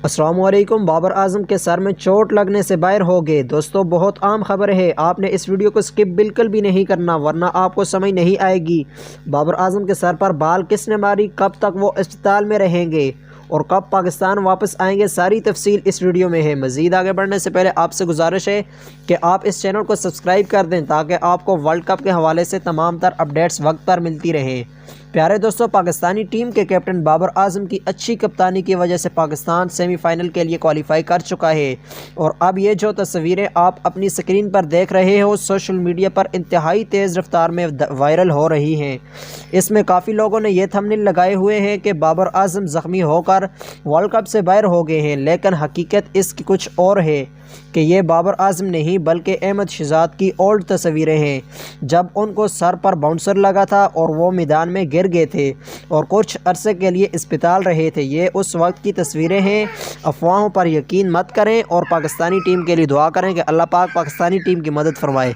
السلام علیکم۔ بابر اعظم کے سر میں چوٹ لگنے سے باہر ہو گئے۔ دوستو بہت عام خبر ہے، آپ نے اس ویڈیو کو سکپ بالکل بھی نہیں کرنا ورنہ آپ کو سمجھ نہیں آئے گی بابر اعظم کے سر پر بال کس نے ماری، کب تک وہ اسپتال میں رہیں گے اور کب پاکستان واپس آئیں گے، ساری تفصیل اس ویڈیو میں ہے۔ مزید آگے بڑھنے سے پہلے آپ سے گزارش ہے کہ آپ اس چینل کو سبسکرائب کر دیں تاکہ آپ کو ورلڈ کپ کے حوالے سے تمام تر اپڈیٹس وقت پر ملتی رہیں۔ پیارے دوستو، پاکستانی ٹیم کے کیپٹن بابر اعظم کی اچھی کپتانی کی وجہ سے پاکستان سیمی فائنل کے لیے کوالیفائی کر چکا ہے، اور اب یہ جو تصویریں آپ اپنی سکرین پر دیکھ رہے ہو سوشل میڈیا پر انتہائی تیز رفتار میں وائرل ہو رہی ہیں۔ اس میں کافی لوگوں نے یہ تھمبنیل لگائے ہوئے ہیں کہ بابر اعظم زخمی ہو کر ورلڈ کپ سے باہر ہو گئے ہیں، لیکن حقیقت اس کی کچھ اور ہے کہ یہ بابر اعظم نہیں بلکہ احمد شہزاد کی اولڈ تصویریں ہیں، جب ان کو سر پر باؤنسر لگا تھا اور وہ میدان میں گر گئے تھے اور کچھ عرصے کے لیے اسپتال رہے تھے۔ یہ اس وقت کی تصویریں ہیں، افواہوں پر یقین مت کریں اور پاکستانی ٹیم کے لیے دعا کریں کہ اللہ پاک پاکستانی ٹیم کی مدد فرمائے۔